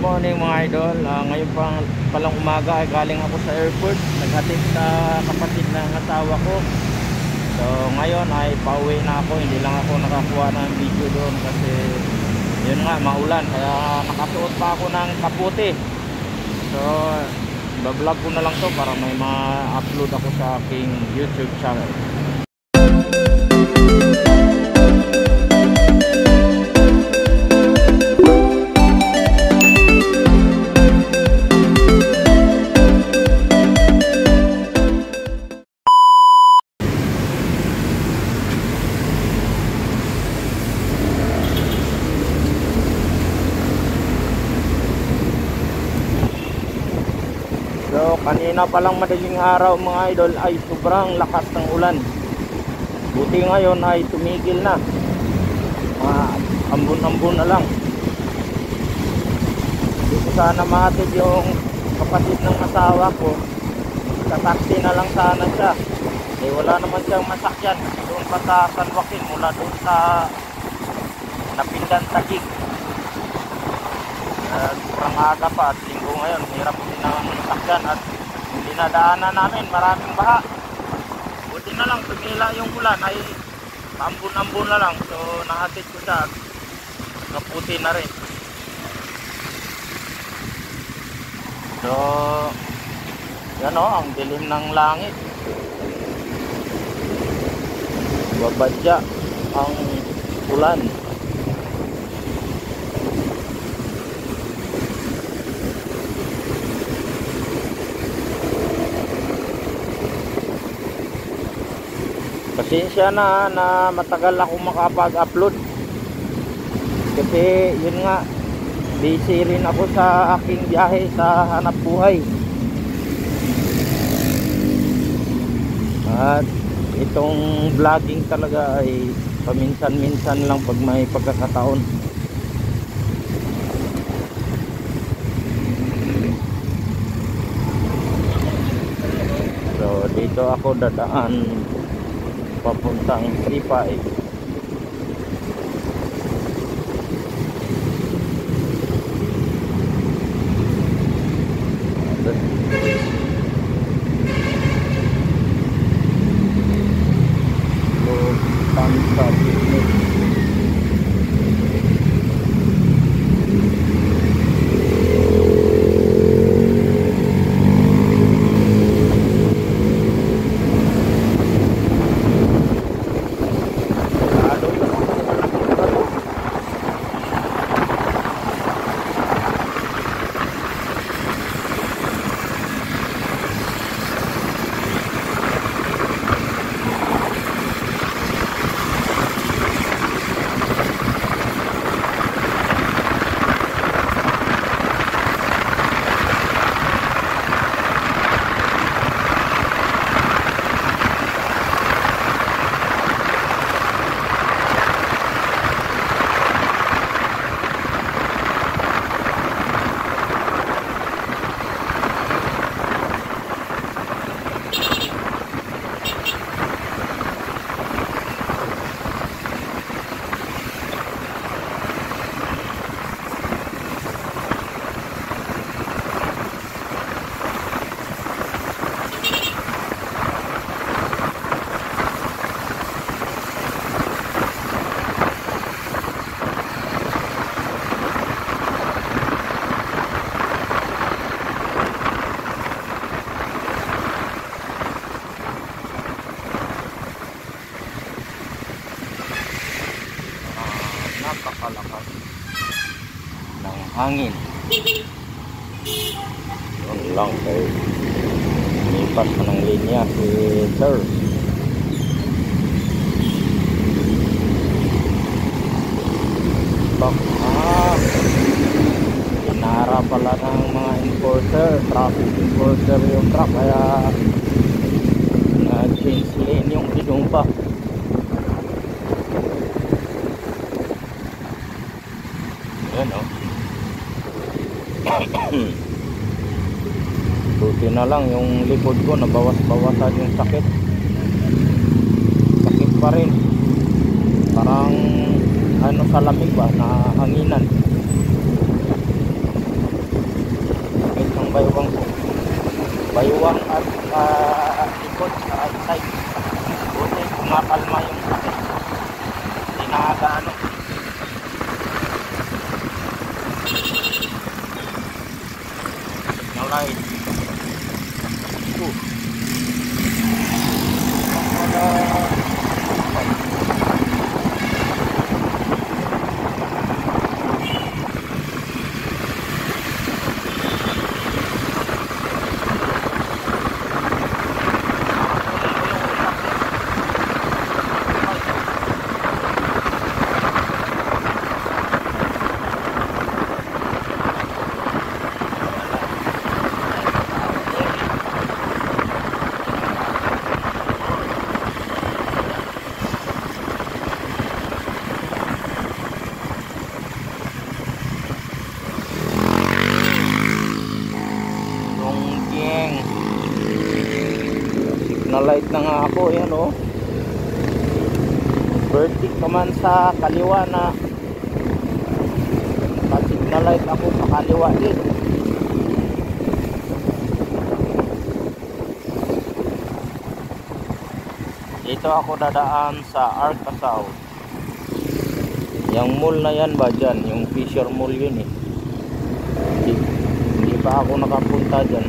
morning mga idol. Ngayon palang umaga ay galing ako sa airport. Naghatid sa kapatid ng asawa ko. So ngayon ay pauwi na ako. Hindi lang ako nakakuha ng video doon kasi yun nga, maulan. Kaya nakasuot pa ako ng kaputi. So bablog ko na lang to para may ma-upload ako sa aking YouTube channel. So kanina palang madaling araw mga idol ay sobrang lakas ng ulan. Buti ngayon ay tumigil na. Ambon-ambon na lang. Hindi ko sana mahatid yung kapatid ng asawa ko. Taxi na lang sana siya. Eh wala naman siyang masakyan doon pa sa San Joaquin mula doon sa Napindan Taguig. Sobrang aga pa at linggo ngayon, hirap din ang sakyan at hindi nadaanan namin, maraming baha. Buti na lang tumila yung ulan ay ambon-ambon na lang, so nahatid ko siya at naputi na rin. So yan o, ang dilim ng langit, babadya ang ulan. Pasensya na matagal ako makapag-upload kasi yun nga, busy rin ako sa aking biyahe sa hanap buhay. At itong vlogging talaga ay paminsan-minsan lang pag may pagkakataon. So dito ako dadaan papuntang Sipay. Napakalakas ng hangin. Yun lang kayo, lipas pa ng linya si sir. Inara pala ng mga enforcer, traffic enforcer yung truck, kaya na-change lane yung pinumpa. Yan o. Buti na lang yung likod ko nabawas-bawasan yung sakit. Sakit pa rin. Parang ano sa lamig ba, na hanginan. baywang at likod sa outside. Buti kumakalma yung sakit. Hindi nakakaano. Signal light. Light na nga ako, yan o. Vertic naman sa kaliwa na signal light ako sa kaliwa din. Dito ako dadaan sa Arca South. Yung mall na yan ba dyan? Yung Fisher Mall yun eh. Hindi pa ako nakapunta dyan.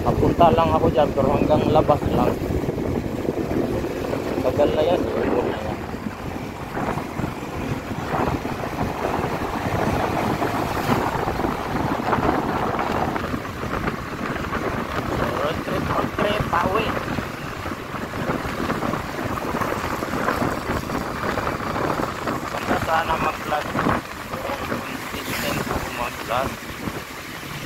Nakapunta lang ako dyan pero hanggang labas lang. Tagal na yan. Road trip, pauwi. Ganda sana mag-vlog. Consistent ako mag-vlog.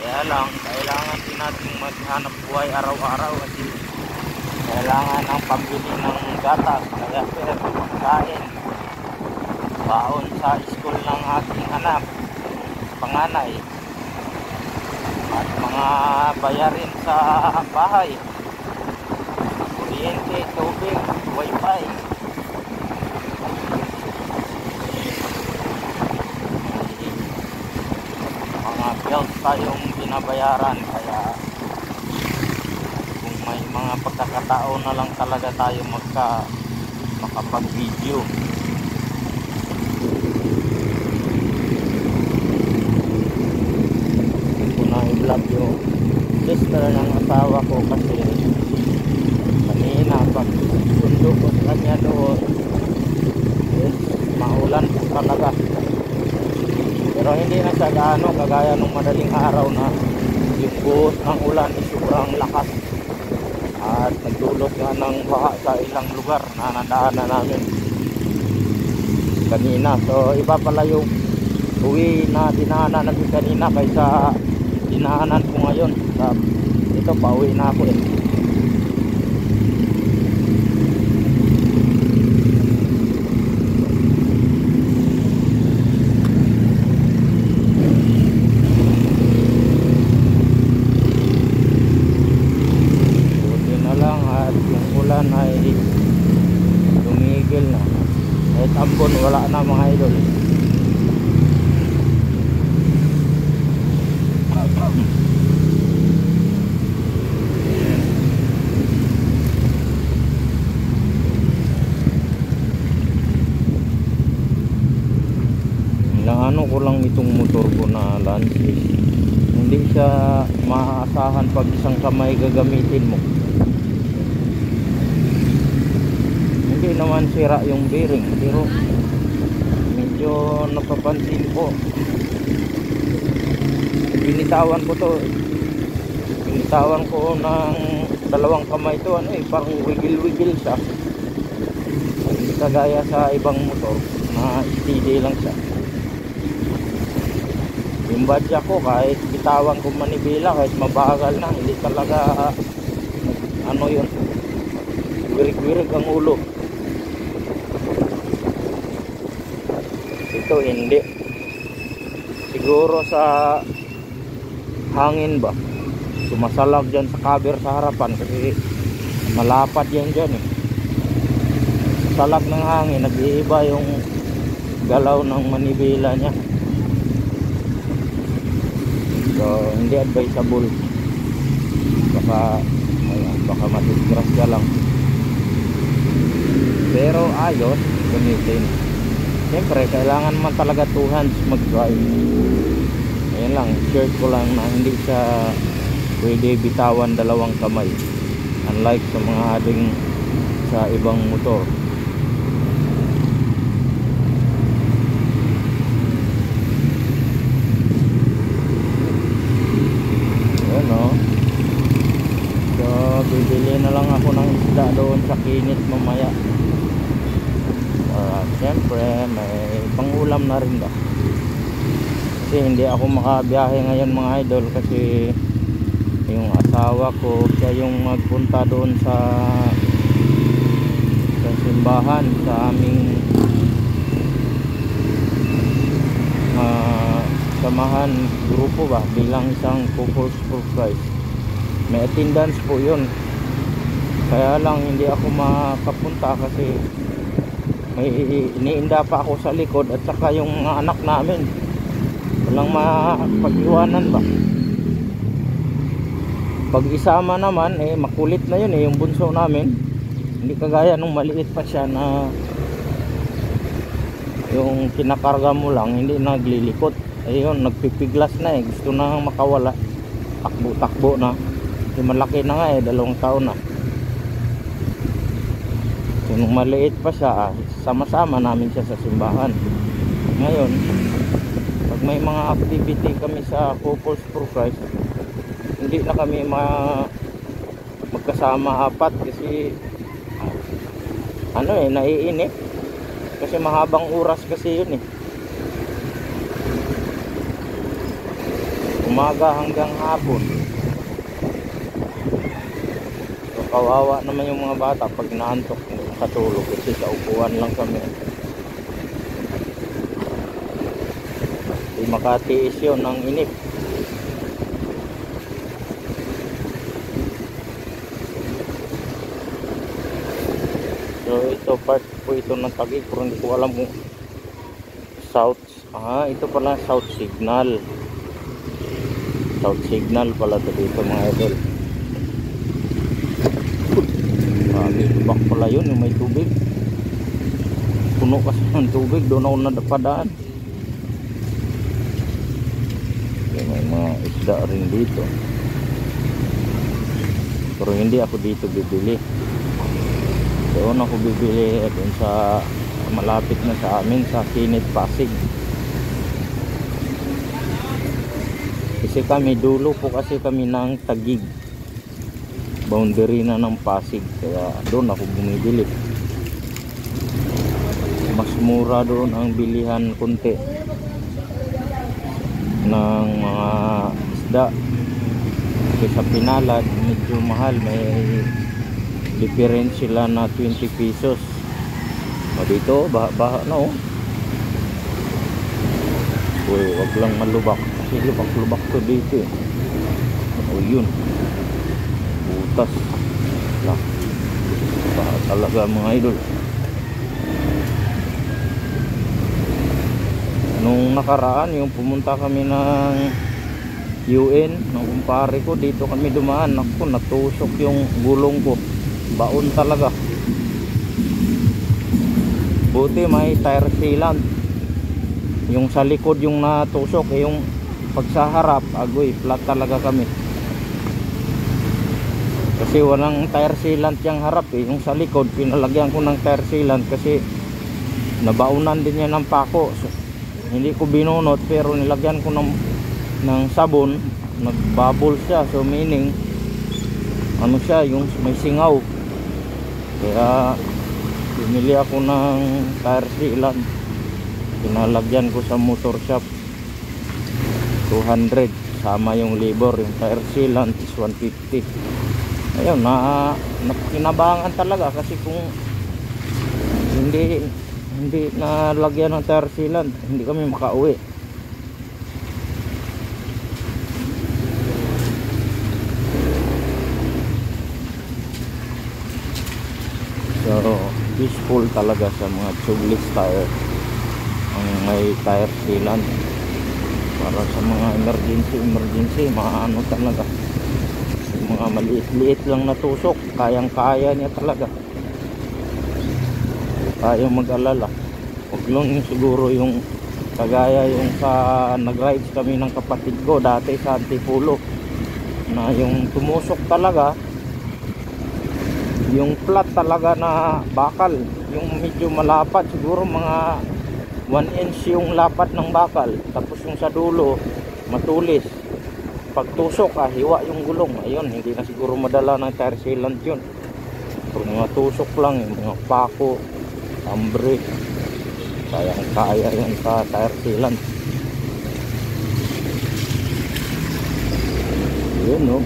Kaya lang, kailangan din natin maghanap buhay araw-araw kasi kailangan ng pambili ng gatas, kaya pera pagkain, baon sa school ng aking anak, panganay, at mga bayarin sa bahay, kuryente, tubig, wifi. Mga bills tayong binabayaran, kaya kung may mga pagkakataon na lang talaga tayo makapag-video. Ito na i-vlog yung sister ng asawa ko kasi kanina pag sundo ko sa kanya doon maulan po talaga. Pero hindi na siya gaano kagaya nung madaling araw na yung buhos ng ulan ay sobrang lakas at nagdulot nga ng baha sa ilang lugar na nadaanan namin kanina. So iba pala yung uwi na dinaanan natin kanina kaysa dinaanan ko ngayon. Ito pauwi na ako eh. Ay tumigil na kahit ambon wala na mga idol. Ano ko lang itong motor ko na Landsys, hindi siya maaasahan pag isang kamay gagamitin mo. Hindi naman sira yung bearing pero medyo napapansin ko, binitawan ko ng dalawang kamay to, ano eh, parang wigil-wigil siya, hindi kagaya sa ibang motor na steady lang siya. Yung badya ko kahit bitawan ko manibela, kahit mabagal na, hindi talaga ano yun, wirig-wirig ang ulo. Ito hindi, siguro sa hangin ba, sumasalab dyan sa cover sa harapan kasi malapad yan dyan eh. Salab ng hangin, nag-iiba yung galaw ng manibela niya. So hindi advisable. baka madisgrasya lang. Pero ayos gamitin. Siyempre kailangan man talaga 2 hands mag drive. Ayan lang, share ko lang na hindi siya pwede bitawan 2 kamay, unlike sa mga ating sa ibang motor. Ayan o. So bibili na lang ako ng isda doon sa Kinit mamaya. Siyempre may pangulam na rin ba, kasi hindi ako makabiyahe ngayon mga idol, kasi yung asawa ko siya yung magpunta doon sa simbahan sa aming samahan grupo ba, bilang isang couples for Christ. May attendance po yun, kaya lang hindi ako makapunta kasi may iniinda pa ako sa likod, at saka yung mga anak namin walang mapag-iwanan ba. Pag isama naman makulit na yun yung bunso namin, hindi kagaya nung maliit pa siya na yung kinakarga mo lang hindi naglilikot. Ayun, nagpipiglas na gusto na makawala, takbo na. Yung malaki na nga 2 taon na. Nung maliit pa siya, sama-sama namin siya sa simbahan. Ngayon, pag may mga activity kami sa Couples for Christ, hindi na kami magkasama 4 kasi naiinip. Kasi mahabang oras kasi yun umaga hanggang hapon. So kawawa naman yung mga bata pag naantok katulog, kasi sa upuan lang kami. Di makatiis yun ng inip. So ito part po ito ng Taguig, pero hindi ko alam kung south. Ito pala south signal. South signal pala ito dito mga idol. Bak pala yun yung may tubig. Puno kasi ng tubig, doon ako nadapadaan. May mga isda rin dito, pero hindi ako dito bibili. Doon ako bibili doon sa malapit na sa amin sa Kinit, Pasig. Kasi kami dulo po kasi kami ng Taguig, boundary na ng Pasig, kaya doon ako bumibili. Mas mura doon ang bilihan kunti ng mga isda, kasi sa Pinalad medyo mahal, may difference sila na 20 pesos. Dito baha na Uy, wag lang malubak kasi lubak to dito yun, butas lang baha talaga mga idol. Nung nakaraan yung pumunta kami ng UN ng kumpare ko, dito kami dumaan, ako natusok yung gulong ko, baon talaga. Buti may tire sealant, yung sa likod yung natusok, yung pag sa harap agoy flat talaga kami, kasi walang tire sealant yung harap yung sa likod pinalagyan ko ng tire sealant kasi nabaunan din yan ng pako. So, hindi ko binunot, pero nilagyan ko ng sabon, nagbubble siya, so meaning siya, yung may singaw. Kaya bumili ako ng tire sealant, pinalagyan ko sa motor shop, 200 sama yung labor. Yung tire sealant is 150. Ayun, nakinabangan talaga kasi kung hindi nalagyan ng tire sealant, hindi kami makauwi. So useful talaga sa mga tubeless tire ang may tire sealant, para sa mga emergency maano talaga, mga maliit-liit lang na tusok, kayang-kaya niya talaga, kayang mag-alala. Huwag lang yung siguro yung kagaya yung sa nag-rides kami ng kapatid ko dati sa Antipolo, na yung tumusok talaga, yung flat talaga na bakal, yung medyo malapad, siguro mga 1 inch yung lapad ng bakal, tapos yung sa dulo matulis. Pagtusok hiwa yung gulong. Ayun, hindi na siguro madala ng tire sealant yun. Pero mga tusok lang, yung mga pako, tambre, kayang kaya yan sa tire sealant. Yun, no?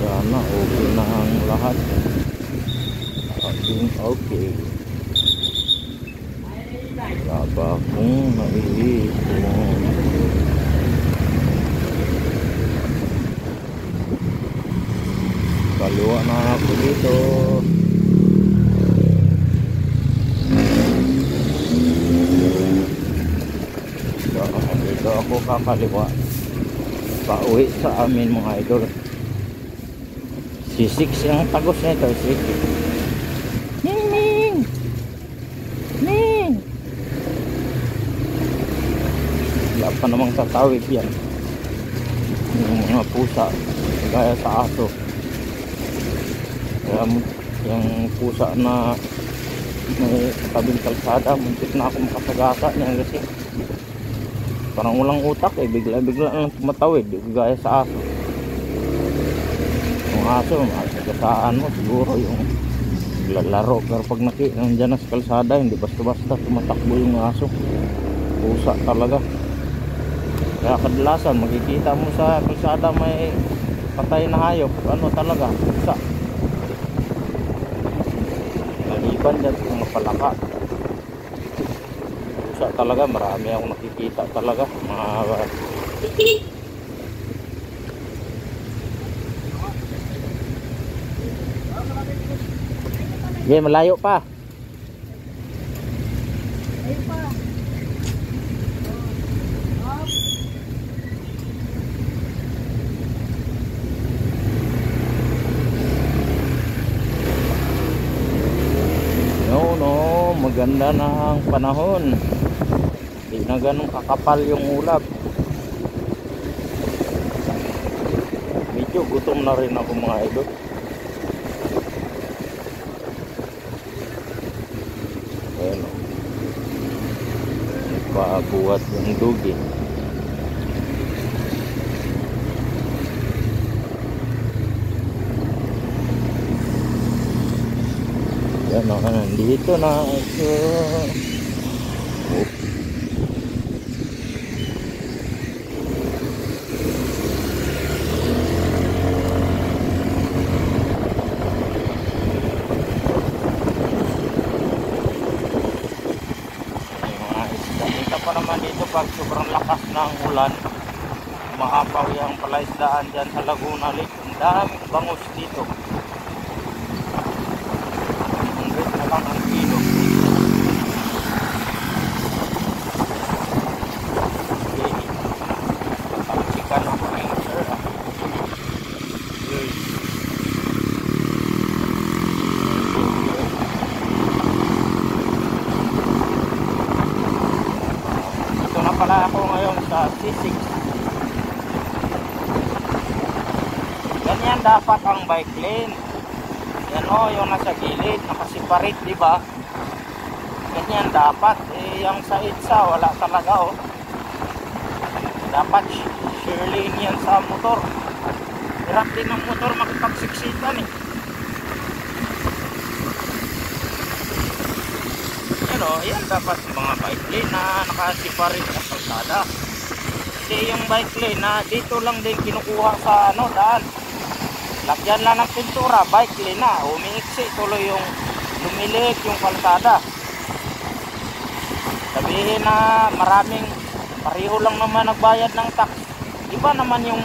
Sana okay na ang lahat. Okay. Wala akong naiipon. Kaliwa na ako dito. Dito ako kakaliwa, pauwi sa amin mga idol. C6 yung tagos nito, C6. Ning! Ning! Wala pa namang tatawid yan. Yung mga pusa, gaya sa aso. Kaya yung pusa na may tabing kalsada, muntik na ako makasagasa niyan kasi parang walang utak bigla-bigla lang tumatawid, gaya sa aso. Yung aso, masagasaan mo siguro yung lalaro, pero pag nandiyan na sa kalsada, hindi basta-basta tumatakbo yung aso. Pusa talaga. Kaya kadalasan makikita mo sa kalsada may patay na hayop, ano talaga, pusa. Maliban dyan kung mapalaka, pusa talaga, marami akong nakikita talaga, mga malayo pa. No, maganda na ang panahon. Hindi na ganun kakapal yung ulap. Medyo gutom na rin ako mga idol. Ayan o, nagpabuhat yung dugi. Yan o, nandito na ito. Pag sobrang lakas ng ulan, mahapaw yung palaisdaan dyan sa Laguna Lake. Ang daming bangus dito. 100 na lang ang kilo. Chicken of sir. Pala ako ngayon sa C6. Ganyan dapat ang bike lane. Yan o, yung nasa gilid, nakasiparate, di ba? Ganyan dapat. Yung sa EDSA, wala talaga o. Dapat share lane yan sa motor. Hirap din ng motor makipagsiksikan eh. Pero yan dapat mga bike lane na nakasiparate sa kalsada. Kasi yung bike lane na dito lang din kinukuha sa daan. Lagyan lang ng pintura, bike lane na. Umiiksi tuloy yung lumilit yung kalsada. Sabihin na maraming pareho lang naman nagbayad ng tax. Iba naman yung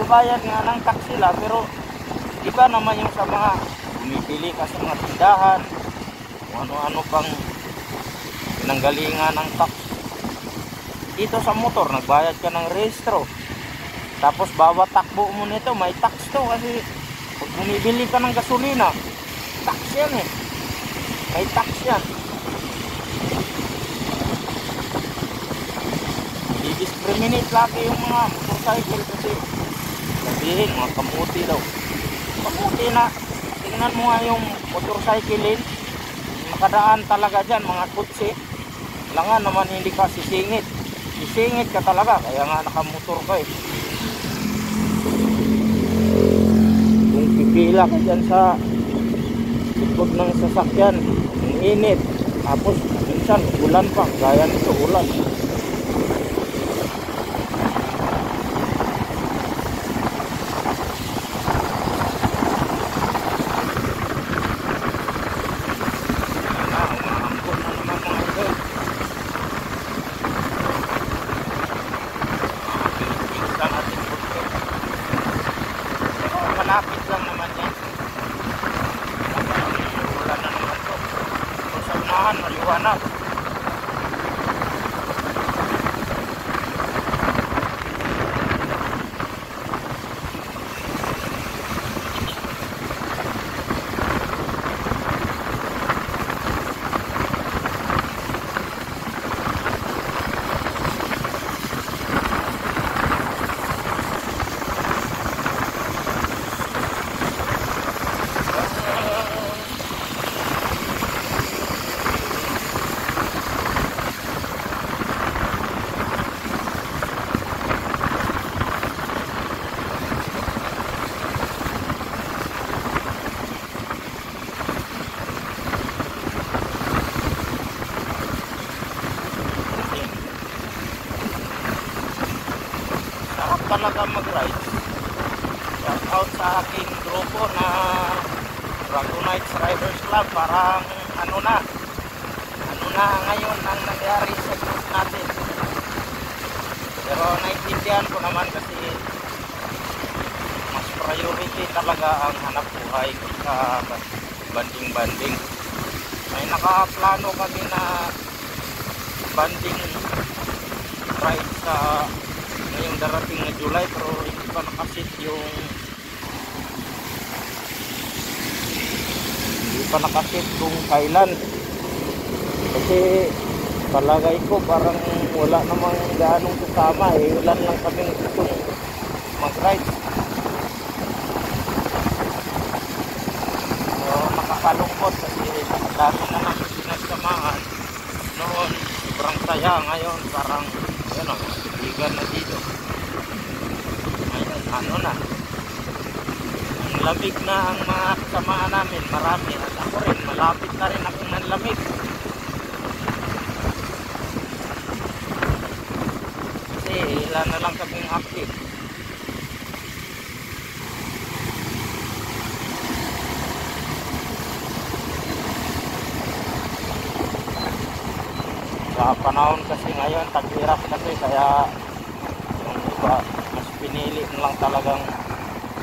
nagbayad nga ng tax sila, pero iba naman yung sa mga bumibili ka sa mga tindahan, kung ano-ano pang pinanggalingan ng tax. Dito sa motor, nagbayad ka ng rehistro. Tapos bawat takbo mo nito, may tax to kasi pag bumibili ka ng gasolina, tax yan eh. May tax yan. I-discriminate lagi yung mga motorcycle kasi sabihin, mga kamuti daw. Kamuti na, tingnan mo nga yung motorcycle lane, makadaan talaga dyan, mga kutsi. Kailangan naman hindi ka sisingit. Sisingit ka talaga, kaya nga nakamotor ka eh. Kung pipila ka dyan sa likod ng sasakyan, ang init, tapos minsan ulan pa, gaya nito ulan. Malapit lang naman yan. Wala na naman to. Kung sa unahan, maliwanag. Talaga mag-ride. Shout out sa aking grupo na Dragonites Riders Club. Parang ano na ngayon ang nangyari sa group natin. Pero naintindihan ko naman kasi mas priority talaga ang hanap buhay kaysa banding-banding. May nakaplano kami na banding ride sa ngayong darating na July, pero hindi pa nakasit kung kailan, kasi palagay ko parang wala namang gaanong kasama eh, ilan lang kaming gustong mag-ride. So nakakalungkot kasi dami na namin pinagsamahan noon, sobrang saya. Ngayon parang bigan na dito. Ngayon, ang lamig na ang mga kasamaan namin, marami. At ako rin, malapit na rin akong nanlamig. Kasi ilan na lang kaming active. Sa panahon kasi ngayon, tag-hirap kasi, kaya yung iba mas pinili na lang talagang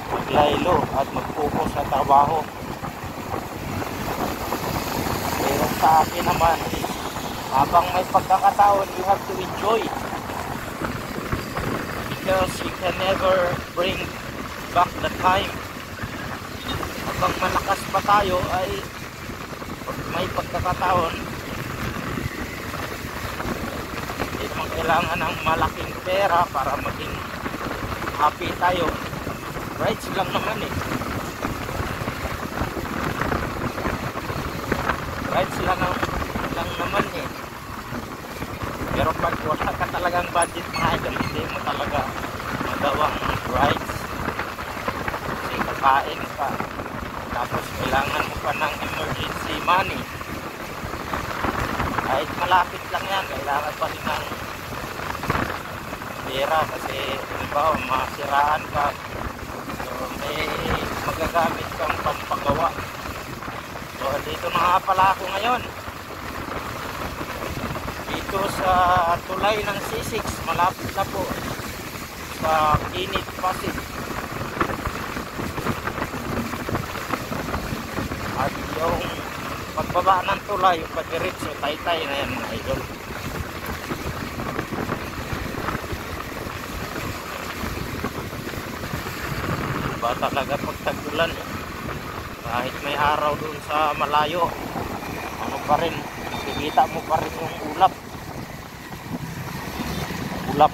maglaylo at mag-focus sa trabaho. Pero sa akin naman, habang may pagkakataon, you have to enjoy, because you can never bring back the time. Habang malakas pa tayo ay may pagkakataon, kailangan ng malaking pera para maging happy tayo. Rights lang naman eh. Rights lang naman eh. Pero pag wala ka talagang budget, mga idol, hindi mo talaga magawang rights. Kasi kakain ka, tapos kailangan mo pa ng emergency money. Kahit malapit lang yan, kailangan pa rin ng pera kasi halimbawa masiraan ka, so may magagamit kang pampagawa. So dito na nga pala ako ngayon, dito sa tulay ng C6, malapit na po sa Init Pasig. yung pagbaba ng tulay, yung pagdiretso, tay-tay na yan mga idol. Ba talaga pag tag-ulan eh. Kahit may araw dun sa malayo, ano pa rin, kikita mo pa rin yung ulap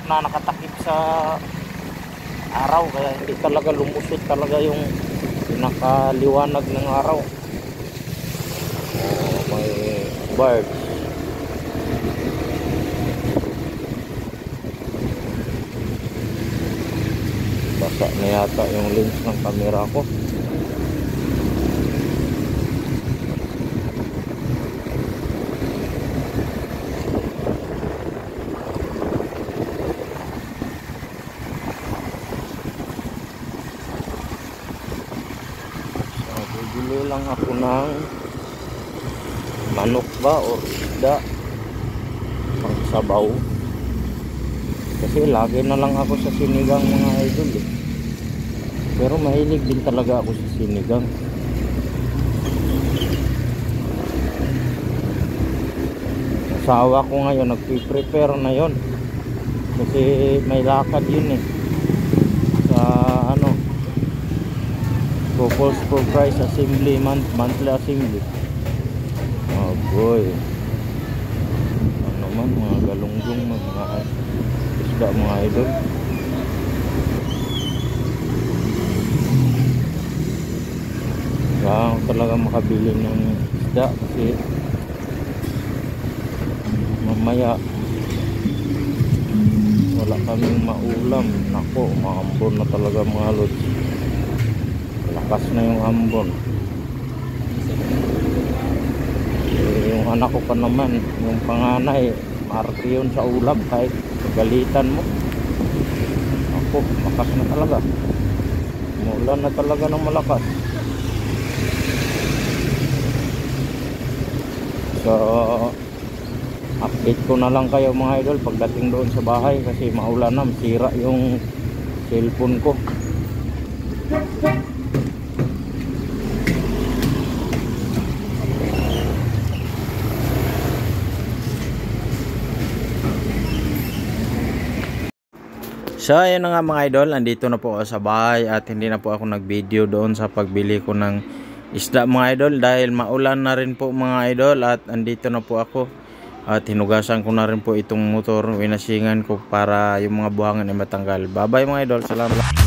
na nakatakip sa araw, kaya hindi talaga lumusot talaga yung pinakaliwanag ng araw. May birds. Basa na yata yung lens ng camera ko. Bibili lang ako ng manok ba o isda pang sabaw, kasi lagi na lang ako sa sinigang mga idol eh. Pero mahilig din talaga ako sa sinigang. Asawa ko ngayon nagpi-prepare na yon kasi may lakad yun eh sa ano, Couples for Christ Assembly, monthly assembly. Oh boy, ano man, mga galunggong, mga isda mga idol. Kaya talaga makabili ng isda kasi mamaya wala kaming maulam. Nako, maambon na talaga mga lods. Lakas na yung ambon. Yung anak ko pa naman, yung panganay, marami yun sa ulam kahit galitan mo. Ako, lakas na talaga. Umulan na talaga ng malakas. So, update ko na lang kayo mga idol pagdating doon sa bahay kasi maulan na, masira yung cellphone ko. So ayun na nga mga idol, andito na po ako sa bahay at hindi na po ako nag-video doon sa pagbili ko ng isda mga idol dahil maulan na rin po mga idol, at andito na po ako at hinugasan ko na rin po itong motor, winasingan ko para yung mga buhangan ay matanggal. Bye bye mga idol, salamat.